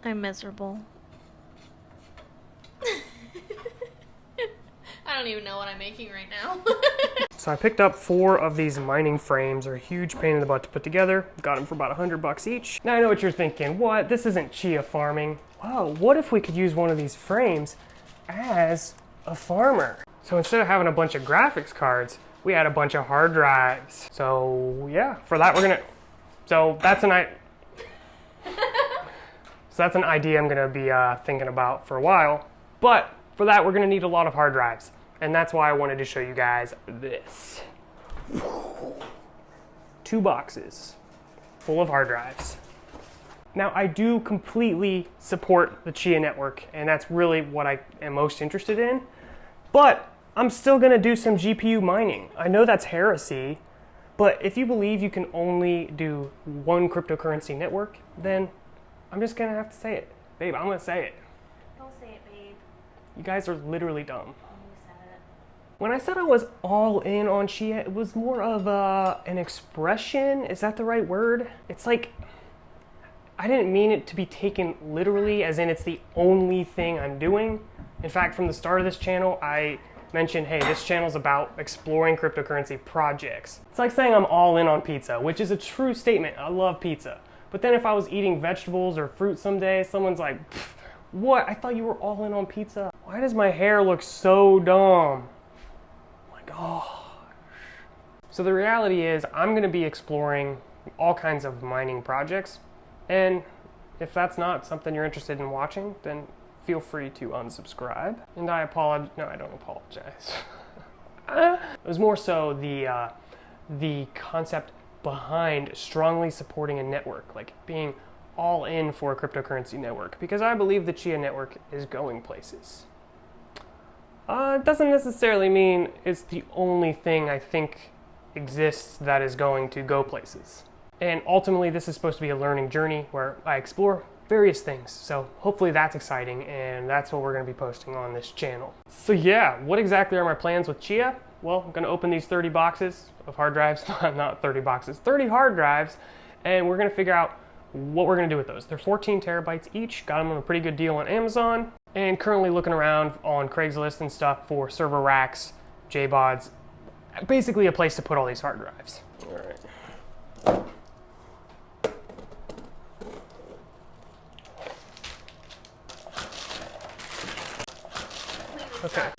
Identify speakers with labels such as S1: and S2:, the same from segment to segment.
S1: I'm miserable. I don't even know what I'm making right now.
S2: So I picked up 4 of these mining frames. They're a huge pain in the butt to put together. Got them for about $100 each. Now I know what you're thinking. What? This isn't Chia farming. Wow, what if we could use one of these frames as a farmer? So instead of having a bunch of graphics cards, we had a bunch of hard drives. So yeah, for that we're gonna, so that's an idea I'm gonna be thinking about for a while. But for that we're gonna need a lot of hard drives. And that's why I wanted to show you guys this. 2 boxes full of hard drives. Now I do completely support the Chia network, and that's really what I am most interested in. But I'm still gonna do some GPU mining. I know that's heresy, but if you believe you can only do one cryptocurrency network, then I'm just gonna have to say it. Babe, I'm gonna say it.
S1: Don't say it, babe.
S2: You guys are literally dumb.
S1: You said it.
S2: When I said I was all in on Chia, it was more of an expression. Is that the right word? It's like, I didn't mean it to be taken literally, as in it's the only thing I'm doing. In fact, from the start of this channel, I mentioned, hey, this channel's about exploring cryptocurrency projects. It's like saying I'm all in on pizza, which is a true statement. I love pizza. But then if I was eating vegetables or fruit someday, someone's like, what? I thought you were all in on pizza. Why does my hair look so dumb? Oh my gosh. So the reality is I'm gonna be exploring all kinds of mining projects. And if that's not something you're interested in watching, then feel free to unsubscribe. And I apologize. No, I don't apologize. It was more so the concept behind strongly supporting a network, like being all in for a cryptocurrency network, because I believe the Chia network is going places. It doesn't necessarily mean it's the only thing I think exists that is going to go places. And ultimately, this is supposed to be a learning journey where I explore various things. So hopefully that's exciting, and that's what we're gonna be posting on this channel. So yeah, what exactly are my plans with Chia? Well, I'm gonna open these 30 boxes of hard drives, not 30 boxes, 30 hard drives, and we're gonna figure out what we're gonna do with those. They're 14 terabytes each, got them on a pretty good deal on Amazon, and currently looking around on Craigslist and stuff for server racks, JBODs, basically a place to put all these hard drives. All right. Okay.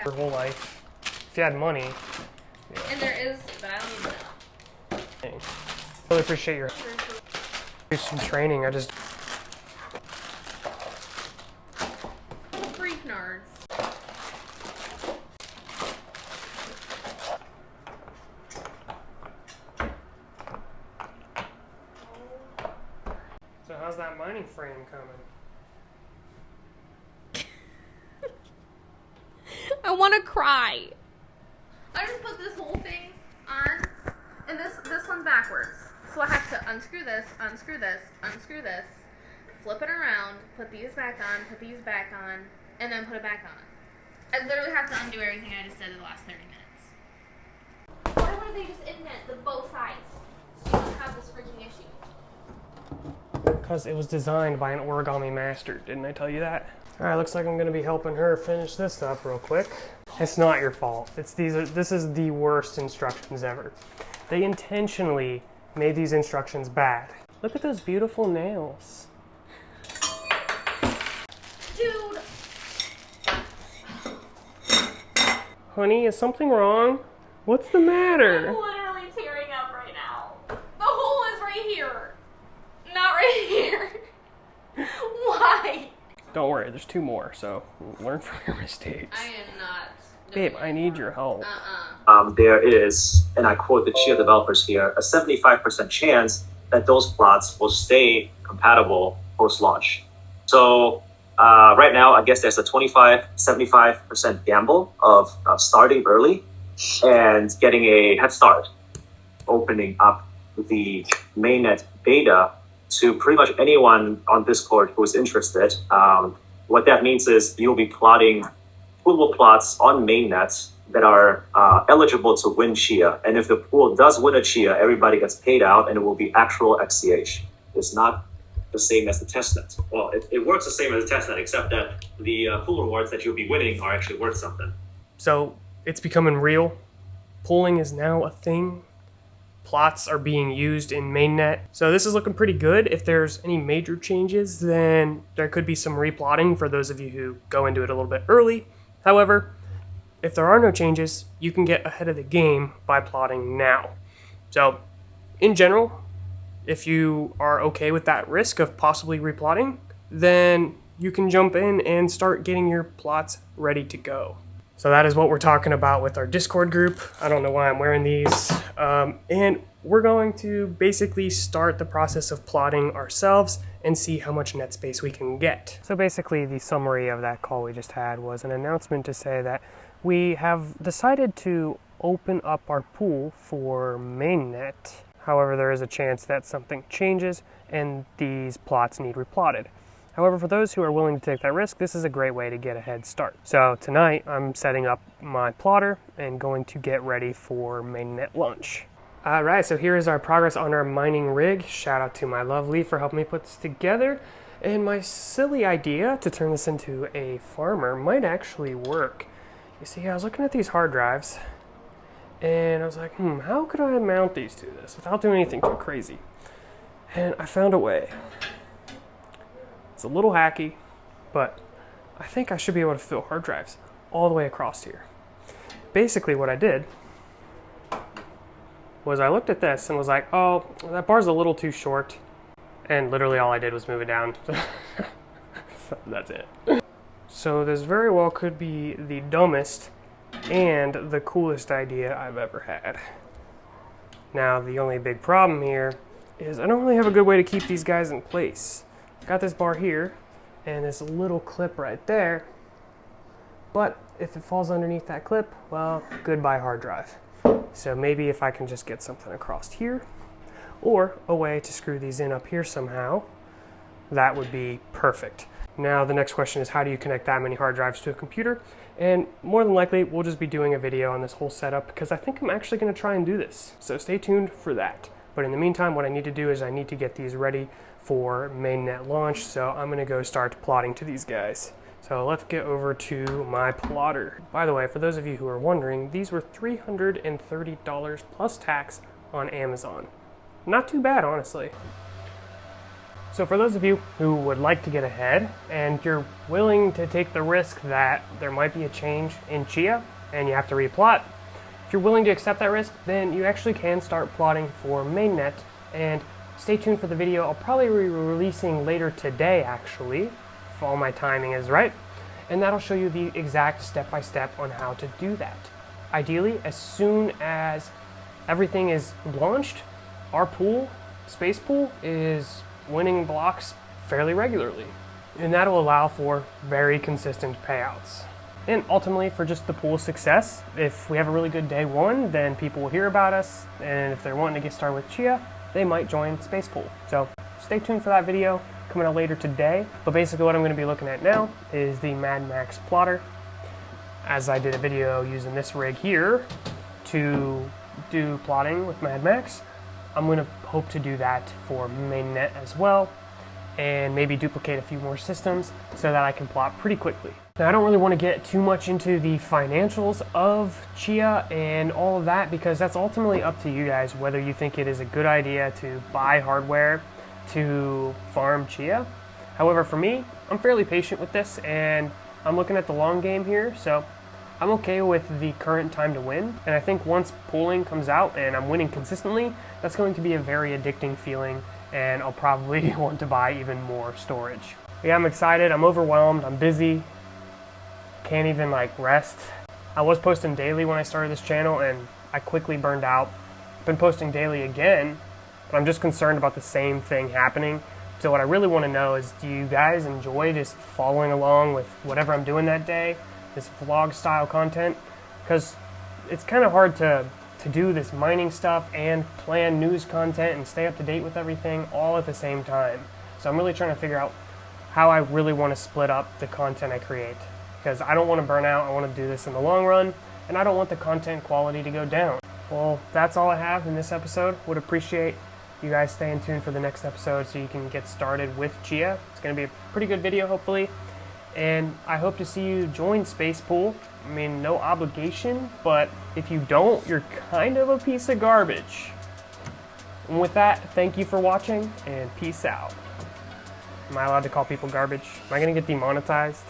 S2: Your whole life. If you had money.
S1: Yeah. And there is, but I don't even know.
S2: Thanks. Really appreciate your do some training. I just
S1: freak nards.
S2: So how's that mining frame coming?
S1: I want to cry. I just put this whole thing on, and this one's backwards. So I have to unscrew this, unscrew this, unscrew this, flip it around, put these back on, put these back on, and then put it back on. I literally have to undo everything I just did in the last 30 minutes. Why wouldn't they just indent the both sides so you don't have this freaking issue?
S2: Because it was designed by an origami master. Didn't I tell you that? All right, looks like I'm gonna be helping her finish this up real quick. It's not your fault. This is the worst instructions ever. They intentionally made these instructions bad. Look at those beautiful nails.
S1: Dude!
S2: Honey, is something wrong? What's the matter?
S1: I'm literally tearing up right now. The hole is right here. Not right here. Why?
S2: Don't worry, there's 2 more, so learn from your mistakes.
S1: I am not.
S2: Babe, I need your help.
S3: There is, and I quote the Chia developers here, a 75% chance that those plots will stay compatible post-launch. So right now, I guess there's a 75% gamble of starting early and getting a head start, opening up the mainnet beta to pretty much anyone on Discord who is interested. What that means is you'll be plotting provable plots on mainnet that are eligible to win Chia. And if the pool does win a Chia, everybody gets paid out and it will be actual XCH. It's not the same as the testnet. Well, it works the same as the testnet, except that the pool rewards that you'll be winning are actually worth something.
S2: So it's becoming real. Pooling is now a thing. Plots are being used in mainnet. So this is looking pretty good. If there's any major changes, then there could be some replotting for those of you who go into it a little bit early. However, if there are no changes, you can get ahead of the game by plotting now. So in general, if you are okay with that risk of possibly replotting, then you can jump in and start getting your plots ready to go. So that is what we're talking about with our Discord group. I don't know why I'm wearing these. And we're going to basically start the process of plotting ourselves and see how much net space we can get. So basically the summary of that call we just had was an announcement to say that we have decided to open up our pool for mainnet. However, there is a chance that something changes and these plots need replotted. However, for those who are willing to take that risk, this is a great way to get a head start. So tonight, I'm setting up my plotter and going to get ready for mainnet launch. All right, so here is our progress on our mining rig. Shout out to my lovely for helping me put this together. And my silly idea to turn this into a farmer might actually work. You see, I was looking at these hard drives and I was like, how could I mount these to this without doing anything too crazy? And I found a way. It's a little hacky, but I think I should be able to fill hard drives all the way across here. Basically what I did was I looked at this and was like, oh, that bar's a little too short. And literally all I did was move it down. So that's it. So this very well could be the dumbest and the coolest idea I've ever had. Now, the only big problem here is I don't really have a good way to keep these guys in place. Got this bar here and this little clip right there, but if it falls underneath that clip, well, goodbye hard drive. So maybe if I can just get something across here or a way to screw these in up here somehow, that would be perfect. Now the next question is, how do you connect that many hard drives to a computer? And more than likely we'll just be doing a video on this whole setup because I think I'm actually going to try and do this. So stay tuned for that. But in the meantime, what I need to do is I need to get these ready for mainnet launch. So I'm going to go start plotting to these guys. So let's get over to my plotter. By the way, for those of you who are wondering, these were $330 plus tax on Amazon. Not too bad, honestly. So for those of you who would like to get ahead and you're willing to take the risk that there might be a change in Chia and you have to replot, if you're willing to accept that risk, then you actually can start plotting for mainnet. And stay tuned for the video. I'll probably be releasing later today, actually, if all my timing is right. And that'll show you the exact step-by-step on how to do that. Ideally, as soon as everything is launched, our pool, Space Pool, is winning blocks fairly regularly. And that'll allow for very consistent payouts. And ultimately, for just the pool's success, if we have a really good day one, then people will hear about us. And if they're wanting to get started with Chia, they might join Space Pool. So stay tuned for that video coming out later today. But basically what I'm going to be looking at now is the Mad Max plotter. As I did a video using this rig here to do plotting with Mad Max, I'm going to hope to do that for mainnet as well, and maybe duplicate a few more systems so that I can plot pretty quickly. Now, I don't really want to get too much into the financials of Chia and all of that because that's ultimately up to you guys whether you think it is a good idea to buy hardware to farm Chia. However, for me, I'm fairly patient with this and I'm looking at the long game here, so I'm okay with the current time to win. And I think once pooling comes out and I'm winning consistently, that's going to be a very addicting feeling and I'll probably want to buy even more storage. Yeah, I'm excited, I'm overwhelmed, I'm busy, can't even rest. I was posting daily when I started this channel and I quickly burned out. Been posting daily again, but I'm just concerned about the same thing happening. So what I really want to know is, do you guys enjoy just following along with whatever I'm doing that day, this vlog style content? Because it's kind of hard to do this mining stuff and plan news content and stay up to date with everything all at the same time. So I'm really trying to figure out how I really want to split up the content I create, because I don't want to burn out. I want to do this in the long run, and I don't want the content quality to go down. Well, that's all I have in this episode. Would appreciate you guys staying tuned for the next episode so you can get started with Chia. It's going to be a pretty good video, hopefully. And I hope to see you join Space Pool. I mean, no obligation, but if you don't, you're kind of a piece of garbage. And with that, thank you for watching, and peace out. Am I allowed to call people garbage? Am I going to get demonetized?